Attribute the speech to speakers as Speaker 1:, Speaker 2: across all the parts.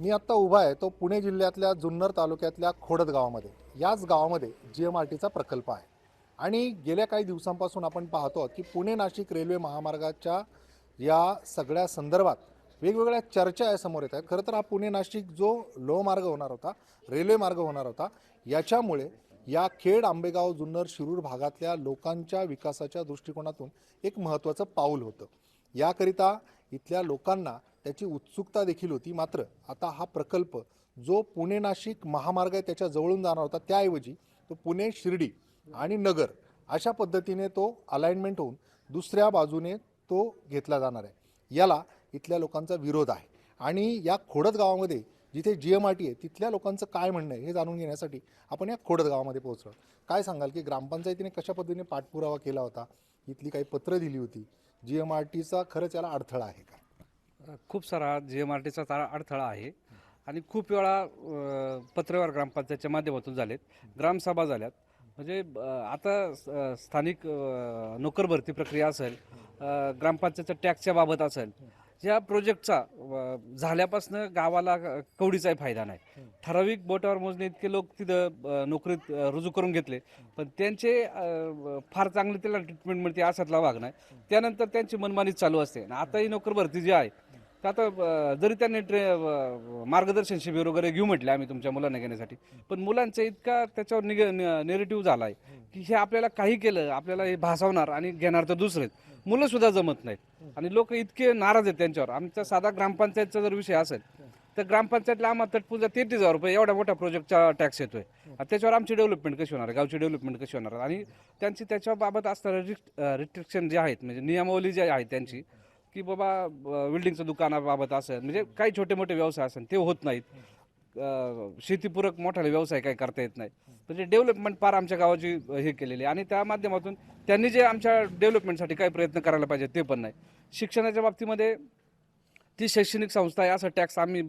Speaker 1: मी आत्ता उभा आहे तो पुणे जिल्ह्यातल्या जुन्नर तालुक्यातल्या खोडद गावामध्ये. याच गावामध्ये GMRTचा प्रकल्प आहे आणि गेल्या काही दिवसांपासून आपण पाहतो आहोत की पुणे नाशिक रेल्वे महामार्गाच्या या सगळ्या संदर्भात वेगवेगळ्या चर्चा या समोर येत आहेत. खरं तर हा पुणे नाशिक जो लोहमार्ग होणार होता, रेल्वे मार्ग होणार होता, याच्यामुळे या खेड, आंबेगाव, जुन्नर, शिरूर भागातल्या लोकांच्या विकासाच्या दृष्टिकोनातून एक महत्त्वाचं पाऊल होतं. याकरिता इथल्या लोकांना त्याची उत्सुकता देखील होती. मात्र आता हा प्रकल्प जो पुणे नाशिक महामार्ग आहे त्याच्या जवळून जाणार होता, त्याऐवजी तो पुणे शिर्डी आणि नगर अशा पद्धतीने तो अलाइनमेंट होऊन दुसऱ्या बाजूने तो घेतला जाणार आहे. याला इथल्या लोकांचा विरोध आहे आणि या खोडद गावामध्ये जिथे GMRT आहे तिथल्या लोकांचं काय म्हणणं आहे हे जाणून घेण्यासाठी आपण या खोडद गावामध्ये पोहोचलो. काय सांगाल की ग्रामपंचायतीने कशा पद्धतीने पाठपुरावा केला होता, इथली काही पत्र दिली होती, GMRTचा खरंच याला अडथळा आहे का?
Speaker 2: खूप सारा GMRTचा अडथळा आहे आणि खूप वेळा पत्रव्यवहार ग्रामपंचायतच्या माध्यमातून झालेत, ग्रामसभा झाल्यात. म्हणजे आता स्थानिक नोकर भरती प्रक्रिया असेल, ग्रामपंचायतच्या टॅक्सच्या बाबत असेल, ह्या प्रोजेक्टचा झाल्यापासून गावाला कवडीचाही फायदा नाही. ठराविक बोटावर मोजणे इतके लोक तिथं नोकरीत रुजू करून घेतले, पण त्यांचे फार चांगले त्याला ट्रीटमेंट मिळते अशातला भाग नाही. त्यानंतर त्यांची मनमानीच चालू असते. आता ही नोकर भरती जी आहे तर आता जरी त्यांनी मार्गदर्शन शिबिर वगैरे घेऊ म्हटले आम्ही तुमच्या मुलांना घेण्यासाठी, पण मुलांचा इतका त्याच्यावर नेगेटिव्ह झाला आहे की हे आपल्याला काही केलं आपल्याला हे भासावणार आणि घेणार तर दुसरेच. मुलं सुद्धा जमत नाहीत आणि लोक इतके नाराज आहेत त्यांच्यावर. आमचा साधा ग्रामपंचायतचा जर विषय असेल तर ग्रामपंचायतला आम्हाला तटपुजा 33,000 रुपये एवढ्या मोठ्या प्रोजेक्टचा टॅक्स येतोय. त्याच्यावर आमची डेव्हलपमेंट कशी होणार आहे, गावची डेव्हलपमेंट कशी होणार आहे? आणि त्यांची त्याच्याबाबत असणारे रिस्ट्रिक्शन जे आहेत, म्हणजे नियमावली जी आहे त्यांची, की बाबा बिल्डिंगचं दुकानाबाबत असेल, म्हणजे काही छोटे मोठे व्यवसाय असेल ते होत नाहीत. शेतीपूरक मोठाले व्यवसाय काही करता येत नाहीत. म्हणजे डेव्हलपमेंट फार आमच्या गावाची हे केलेली आहे आणि त्या माध्यमातून त्यांनी जे आमच्या डेव्हलपमेंटसाठी काही प्रयत्न करायला पाहिजे ते पण नाही. शिक्षणाच्या बाबतीमध्ये ती शैक्षणिक संस्था आहे असं टॅक्स आम्ही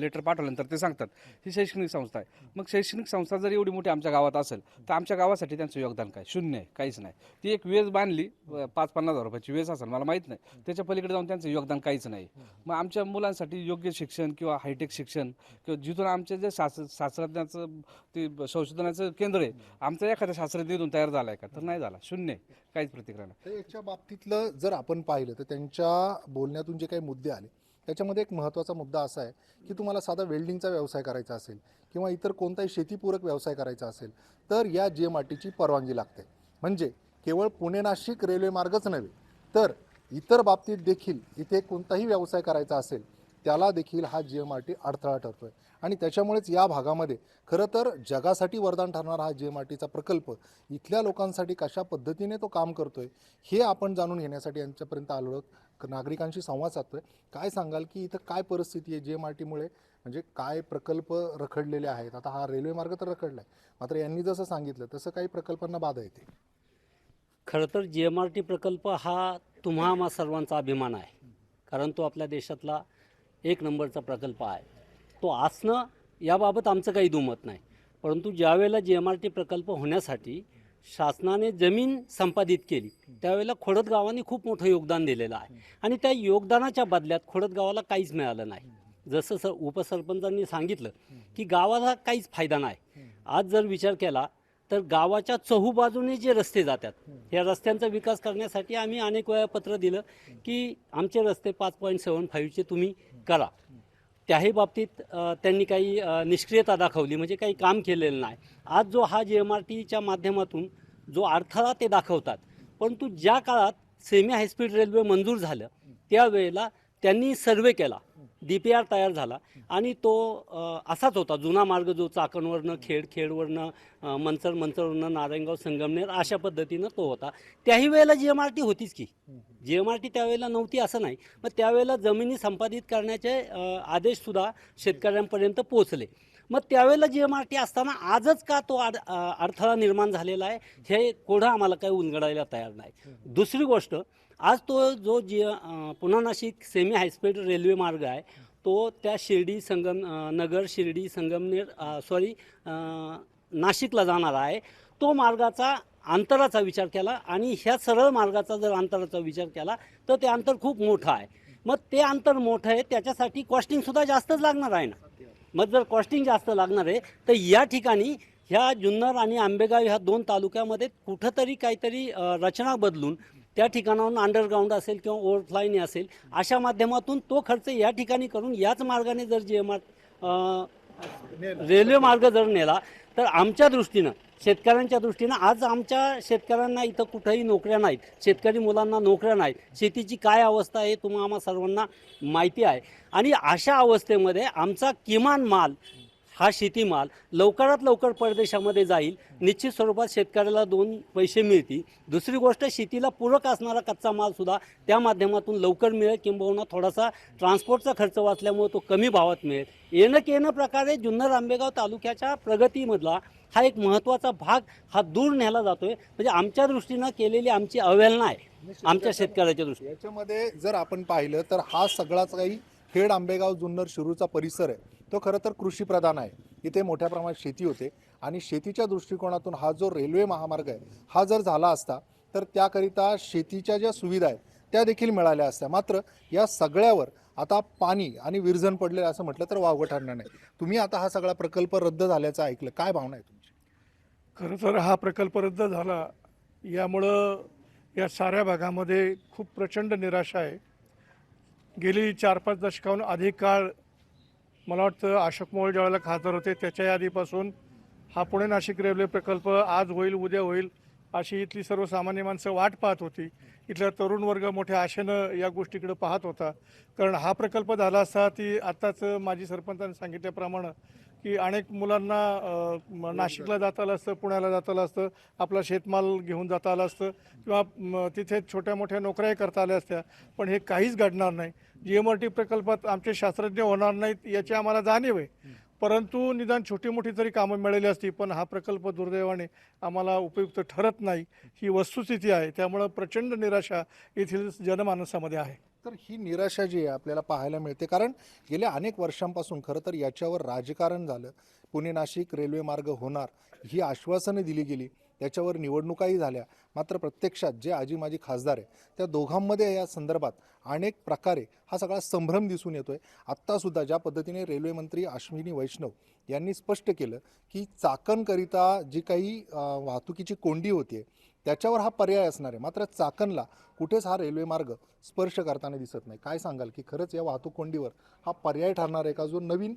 Speaker 2: लेटर पाठवल्यानंतर ते सांगतात ही शैक्षणिक संस्था आहे. मग शैक्षणिक संस्था जर एवढी मोठी आमच्या गावात असेल तर आमच्या गावासाठी त्यांचं योगदान काय? शून्य आहे, काहीच नाही. ती एक वेस बांधली, 50-50 रुपयाची वेस असेल मला माहीत नाही, त्याच्या पलीकडे जाऊन त्यांचं योगदान काहीच नाही. मग आमच्या मुलांसाठी योग्य शिक्षण किंवा हायटेक शिक्षण किंवा जिथून आमचे जे शास्त्रज्ञाचं ते संशोधनाचं केंद्र आहे, आमचा एखाद्या शास्त्रज्ञ इथून तयार झाला आहे का? तर नाही झाला, शून्य आहे, काहीच प्रतिक्रिया नाही.
Speaker 1: तर याच्या बाबतीतलं जर आपण पाहिलं तर त्यांच्या बोलण्यातून जे काही मुद्दे आले त्याच्यामध्ये एक महत्त्वाचा मुद्दा असा आहे की तुम्हाला साधा वेल्डिंगचा व्यवसाय करायचा असेल किंवा इतर कोणताही शेतीपूरक व्यवसाय करायचा असेल तर या GMRTची परवानगी लागते. म्हणजे केवळ पुणे नाशिक रेल्वे मार्गच नव्हे तर इतर बाबतीत देखील इथे कोणताही व्यवसाय करायचा असेल त्याला देखील हा GMRT अडथळा ठरतोय आणि त्याच्यामुळेच या भागामध्ये खरं तर जगासाठी वरदान ठरणारा हा GMRTचा प्रकल्प इथल्या लोकांसाठी कशा पद्धतीने तो काम करतोय हे आपण जाणून घेण्यासाठी यांच्यापर्यंत आलो, नागरिकांशी संवाद साधतोय. काय सांगाल की इथं काय परिस्थिती आहे GMRTमुळे, म्हणजे काय प्रकल्प रखडलेले आहेत? आता हा रेल्वे मार्ग तर रखडला आहे, मात्र यांनी जसं सांगितलं तसं काही प्रकल्पांना बाधा येते.
Speaker 3: खरं तर GMRT प्रकल्प हा तुम्हा आम्हा सर्वांचा अभिमान आहे, कारण तो आपल्या देशातला एक नंबरचा प्रकल्प आहे. तो असणं याबाबत आमचं काही दुमत नाही. परंतु ज्यावेळेला GMRT प्रकल्प होण्यासाठी शासनाने जमीन संपादित केली त्यावेळेला खोडद गावाने खूप मोठं योगदान दिलेलं आहे आणि त्या योगदानाच्या बदल्यात खोडद गावाला काहीच मिळालं नाही. जसं उपसरपंचांनी सांगितलं की गावाला काहीच फायदा नाही. आज जर विचार केला तर गावाच्या चहूबाजूने जे रस्ते जातात या रस्त्यांचा विकास करण्यासाठी आम्ही अनेक वेळा पत्र दिलं की आमचे रस्ते 5.75चे तुम्ही करा. त्याही बाबतीत त्यांनी काही निष्क्रियता दाखवली, म्हणजे काही काम केलेलं नाही. आज जो हा GMRTच्या माध्यमातून जो अडथळा ते दाखवतात, परंतु ज्या काळात सेमी हायस्पीड रेल्वे मंजूर झालं त्यावेळेला त्यांनी सर्वे केला, DPR तयार झाला आणि तो असाच होता. जुना मार्ग जो चाकणवरनं खेडवरनं मंचरवरनं नारायणगाव संगमनेर अशा पद्धतीनं तो होता. त्याही वेळेला GMRT होतीच की, GMRT त्यावेळेला नव्हती असं नाही. मग त्यावेळेला जमिनी संपादित करण्याचे आदेशसुद्धा शेतकऱ्यांपर्यंत पोहोचले. मग त्यावेळेला GMRT असताना आजच का तो अडथळा निर्माण झालेला आहे हे कोढं आम्हाला काही उलगडायला तयार नाही. दुसरी गोष्ट, आज तो जो Pune Nashik semi high speed railway मार्ग आहे तो त्या नगर शिर्डी संगमनेर नाशिकला जाणारा आहे. तो मार्गाचा अंतराचा विचार केला आणि ह्या सरळ मार्गाचा जर अंतराचा विचार केला तर ते अंतर खूप मोठं आहे. मग ते अंतर मोठं आहे त्याच्यासाठी कॉस्टिंगसुद्धा जास्तच लागणार आहे ना. मग जर कॉस्टिंग जास्त लागणार आहे तर या ठिकाणी ह्या जुन्नर आणि आंबेगाव ह्या 2 तालुक्यामध्ये कुठंतरी काहीतरी रचना बदलून त्या ठिकाणाहून अंडरग्राऊंड असेल किंवा ओव्हरफ्लायने असेल अशा माध्यमातून तो खर्च या ठिकाणी करून याच मार्गाने जर रेल्वे मार्ग जर नेला तर आमच्या दृष्टीनं शेतकऱ्यांच्या दृष्टीनं आज आमच्या शेतकऱ्यांना इथं कुठंही नोकऱ्या नाहीत, शेतकरी मुलांना नोकऱ्या नाहीत, शेतीची काय अवस्था आहे तुम्हाला सर्वांना माहिती आहे. आणि अशा अवस्थेमध्ये आमचा किमान माल हा शेतीमाल लवकरात लवकर परदेशामध्ये जाईल, निश्चित स्वरूपात शेतकऱ्याला 2 पैसे मिळतील. दुसरी गोष्ट शेतीला पूरक असणारा कच्चा मालसुद्धा त्या माध्यमातून लवकर मिळेल, किंबहुना थोडासा ट्रान्सपोर्टचा खर्च वाचल्यामुळे तो कमी भावात मिळेल. येणं प्रकारे जुन्नर आंबेगाव तालुक्याच्या प्रगतीमधला हा एक महत्त्वाचा भाग हा दूर नेला जातोय. म्हणजे आमच्या दृष्टीनं केलेली आमची अवहेलना आहे आमच्या शेतकऱ्याच्या दृष्टीने.
Speaker 1: याच्यामध्ये जर आपण पाहिलं तर हा सगळाच काही खेड, आंबेगाव, जुन्नर, शिरूरचा परिसर आहे तो खरं तर कृषीप्रधान आहे. इथे मोठ्या प्रमाणात शेती होते आणि शेतीच्या दृष्टिकोनातून हा जो रेल्वे महामार्ग आहे हा जर झाला असता तर त्याकरिता शेतीच्या ज्या सुविधा आहेत त्या देखील मिळाल्या असत्या. मात्र या सगळ्यावर आता पाणी आणि विरजण पडले असं म्हटलं तर वावगं ठरणार नाही. तुम्ही आता हा सगळा प्रकल्प रद्द झाल्याचं ऐकलं, काय भावना आहे तुमची?
Speaker 4: खरं तर हा प्रकल्प रद्द झाला यामुळं या साऱ्या भागामध्ये खूप प्रचंड निराशा आहे. गेली 4-5 दशकाहून अधिक काळ मला वाटतं अशोक मोहोळ ज्यावेळेला खासदार होते त्याच्या आधीपासून हा पुणे नाशिक रेल्वे प्रकल्प आज होईल उद्या होईल अशी इथली सर्वसामान्य माणसं वाट पाहत होती. इथला तरुण वर्ग मोठ्या आशेनं या गोष्टीकडे पाहत होता. कारण हा प्रकल्प झाला असता ती आत्ताच माजी सरपंचांनी सांगितल्याप्रमाणे की अनेक मुलांना नाशिकला जाता आलं असतं, पुण्याला जाता आलं असतं, आपला शेतमाल घेऊन जाता आलं असतं किंवा तिथे छोट्या मोठ्या नोकऱ्याही करता आल्या असत्या. पण हे काहीच घडणार नाही. GMRT प्रकल्पात आमचे शास्त्रज्ञ होणार नाहीत याची आम्हाला जाणीव आहे, परंतु निदान छोटी मोठी तरी कामं मिळाली असती. पण हा प्रकल्प दुर्दैवाने आम्हाला उपयुक्त ठरत नाही ही वस्तुस्थिती आहे. त्यामुळं प्रचंड निराशा येथील जनमानसामध्ये आहे.
Speaker 1: तर ही निराशा जी आहे आपल्याला पाहायला मिळते, कारण गेल्या अनेक वर्षांपासून खरं तर याच्यावर राजकारण झालं. पुणे नाशिक रेल्वे मार्ग होणार ही आश्वासनं दिली गेली, त्याच्यावर निवडणुकाही झाल्या. मात्र प्रत्यक्षात जे आजी माजी खासदार आहे त्या दोघांमध्ये या संदर्भात अनेक प्रकारे हा सगळा संभ्रम दिसून येतोय. आत्तासुद्धा ज्या पद्धतीने रेल्वे मंत्री अश्विनी वैष्णव यांनी स्पष्ट केलं की चाकणकरिता जी काही वाहतुकीची कोंडी होती त्याच्यावर हा पर्याय असणार आहे, मात्र चाकणला कुठेच हा रेल्वे मार्ग स्पर्श करताना दिसत नाही. काय सांगाल की खरंच या वाहतूक कोंडीवर हा पर्याय ठरणार आहे का जो नवीन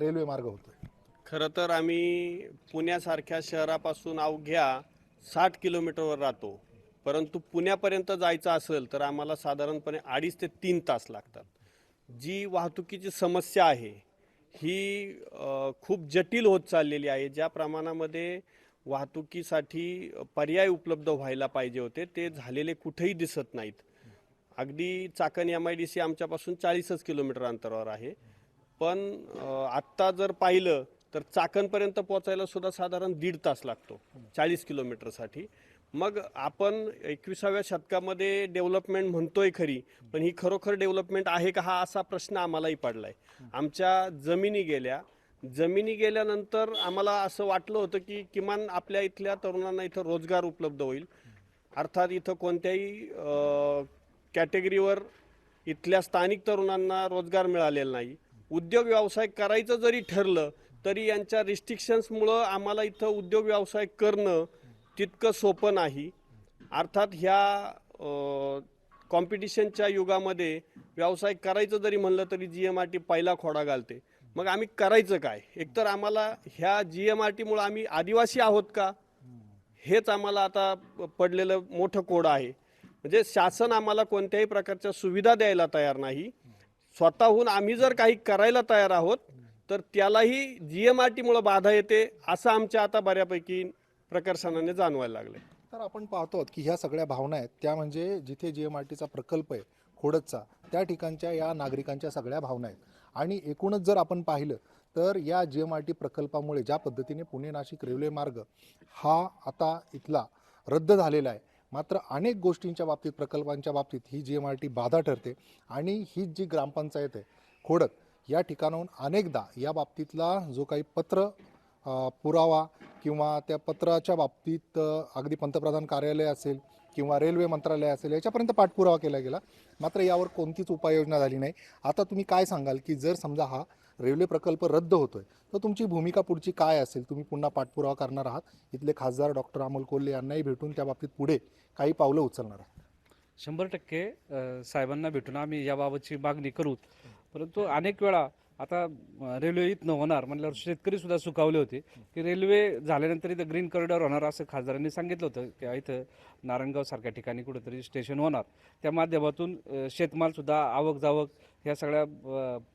Speaker 1: रेल्वे मार्ग होतोय?
Speaker 5: खरं तर आम्ही पुण्यासारख्या शहरापासून अवघ्या 60 किलोमीटरवर राहतो, परंतु पुण्यापर्यंत जायचं असेल तर आम्हाला साधारणपणे 2.5 ते 3 तास लागतात. जी वाहतुकीची समस्या आहे ही खूप जटिल होत चाललेली आहे. ज्या प्रमाणामध्ये वाहतुकीसाठी पर्याय उपलब्ध व्हायला पाहिजे होते ते झालेले कुठेही दिसत नाहीत. अगदी चाकण MIDC आमच्यापासून 40 किलोमीटर अंतरावर आहे, पण आत्ता जर पाहिलं तर चाकणपर्यंत पोहोचायला सुद्धा साधारण 1.5 तास लागतो 40 किलोमीटरसाठी. मग आपण 21व्या शतकामध्ये डेव्हलपमेंट म्हणतोय खरी, पण ही खरोखर डेव्हलपमेंट आहे का हा असा प्रश्न आम्हालाही पडलाय. आमच्या जमिनी गेल्यानंतर आम्हाला असं वाटलं होतं की किमान आपल्या इथल्या तरुणांना इथं रोजगार उपलब्ध होईल. अर्थात इथं कोणत्याही कॅटेगरीवर इथल्या स्थानिक तरुणांना रोजगार मिळालेला नाही. उद्योग व्यवसाय करायचं जरी ठरलं तरी यांच्या रिस्ट्रिक्शन्समुळं आम्हाला इथं उद्योग व्यवसाय करणं तितकं सोपं नाही. अर्थात ह्या कॉम्पिटिशनच्या युगामध्ये व्यवसाय करायचं जरी म्हणलं तरी GMRT पहिला खोडा घालते. मग आम्ही करायचं काय? एकतर आम्हाला ह्या GMRTमुळं आम्ही आदिवासी आहोत का हेच आम्हाला आता पडलेलं मोठं कोड आहे. म्हणजे शासन आम्हाला कोणत्याही प्रकारच्या सुविधा द्यायला तयार नाही. स्वतःहून आम्ही जर काही करायला तयार आहोत तर त्यालाही GMRTमुळं बाधा येते असं आमच्या आता बऱ्यापैकी प्रकर्षाने जाणवायला लागले.
Speaker 1: तर आपण पाहतो की ह्या सगळ्या भावना आहेत त्या म्हणजे जिथे GMRTचा प्रकल्प आहे खोडदचा त्या ठिकाणच्या या नागरिकांच्या सगळ्या भावना आहेत. आणि एकूणच जर आपण पाहिलं तर या GMRT प्रकल्पामुळे ज्या पद्धतीने पुणे नाशिक रेल्वे मार्ग हा आता इथला रद्द झालेला आहे, मात्र अनेक गोष्टींच्या बाबतीत प्रकल्पांच्या बाबतीत ही GMRT बाधा ठरते. आणि ही जी ग्रामपंचायत आहे खोडद या ठिकाणाहून अनेकदा या बाबतीतला जो काही पत्र पुरावा किंवा त्या पत्राच्या बाबतीत अगदी पंतप्रधान कार्यालय असेल किंवा रेल्वे मंत्रालय असेल याच्यापर्यंत पाठपुरावा केला गेला, मात्र यावर कोणतीच उपाययोजना झाली नाही. आता तुम्ही काय सांगाल की जर समजा हा रेल्वे प्रकल्प रद्द होतोय तर तुमची भूमिका पुढची काय असेल? तुम्ही पुन्हा पाठपुरावा करणार आहात, इथले खासदार डॉक्टर अमोल कोल्हे यांनाही भेटून त्या बाबतीत पुढे काही पावलं उचलणार आहात?
Speaker 2: 100% साहेबांना भेटून आम्ही याबाबतची मागणी करू. परंतु अनेक वेळा आता रेल्वे इथनं होणार म्हणल्यावर शेतकरी सुद्धा सुखावले होते की रेल्वे झाल्यानंतर इथं ग्रीन कॉरिडॉर होणार असं खासदारांनी सांगितलं होतं की इथं नारायणगाव सारख्या ठिकाणी कुठेतरी स्टेशन होणार. त्या माध्यमातून शेतमालसुद्धा आवक जावक ह्या सगळ्या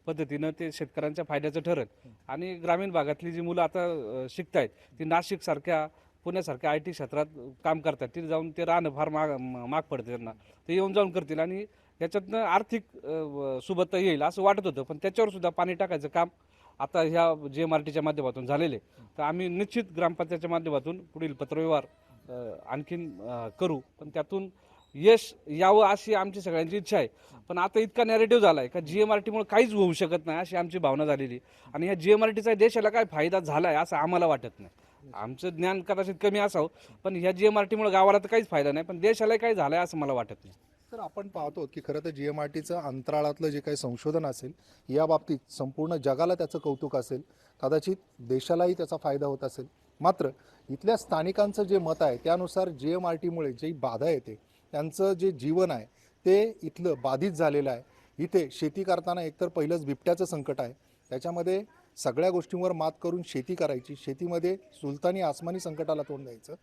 Speaker 2: पद्धतीनं ते शेतकऱ्यांच्या फायद्याचं ठरेल. आणि ग्रामीण भागातली जी मुलं आता शिकतायत ती नाशिकसारख्या पुण्यासारख्या IT क्षेत्रात काम करतात, तिथे जाऊन ते राहणं फार माग पडतं त्यांना. ते येऊन जाऊन करतील आणि याच्यातनं आर्थिक सुबत्ता येईल असं वाटत होतं. पण त्याच्यावर सुद्धा पाणी टाकायचं काम आता ह्या JMRTच्या माध्यमातून झालेले. तर आम्ही निश्चित ग्रामपंचायतच्या माध्यमातून पुढील पत्रव्यवहार आणखीन करू, पण त्यातून यश यावं अशी आमची सगळ्यांची इच्छा आहे. पण आता इतका नॅरेटिव्ह झाला आहे का JMRTमुळे काहीच होऊ शकत नाही अशी आमची भावना झालेली. आणि ह्या JMRTचा देशाला काय फायदा झाला आहे असं आम्हाला वाटत नाही. आमचं ज्ञान कदाचित कमी असावं, पण ह्या JMRTमुळे गावाला तर काहीच फायदा नाही, पण देशाला काय झालं आहे असं मला वाटत नाही.
Speaker 1: तर आपण पाहतो की खरं तर JMRTचं अंतराळातलं जे काही संशोधन असेल या बाबतीत संपूर्ण जगाला त्याचं कौतुक असेल, कदाचित देशालाही त्याचा फायदा होत असेल. मात्र इथल्या स्थानिकांचं जे मत आहे त्यानुसार JMRTमुळे जी बाधा येते, त्यांचं जे जीवन आहे ते इथलं बाधित झालेलं आहे. इथे शेती करताना एकतर पहिलंच बिबट्याचं संकट आहे, त्याच्यामध्ये सगळ्या गोष्टींवर मात करून शेती करायची, शेतीमध्ये सुलतानी आसमानी संकटाला तोंड द्यायचं.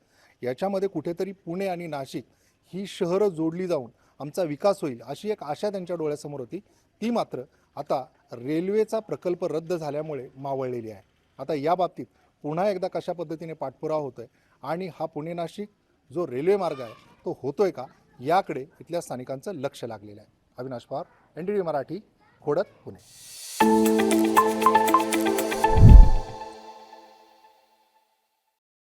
Speaker 1: याच्यामध्ये कुठेतरी पुणे आणि नाशिक ही शहरं जोडली जाऊन आमचा विकास होईल अशी एक आशा त्यांच्या डोळ्यासमोर होती. ती मात्र आता रेल्वेचा प्रकल्प रद्द झाल्यामुळे मावळलेली आहे. आता या बाबतीत पुन्हा एकदा कशा पद्धतीने पाठपुरावा होतोय आणि हा पुणे नाशिक जो रेल्वे मार्ग आहे तो होतोय का याकडे इथल्या स्थानिकांचं लक्ष लागलेलं आहे. अविनाश पवार, NDTV मराठी, खोडद, पुणे.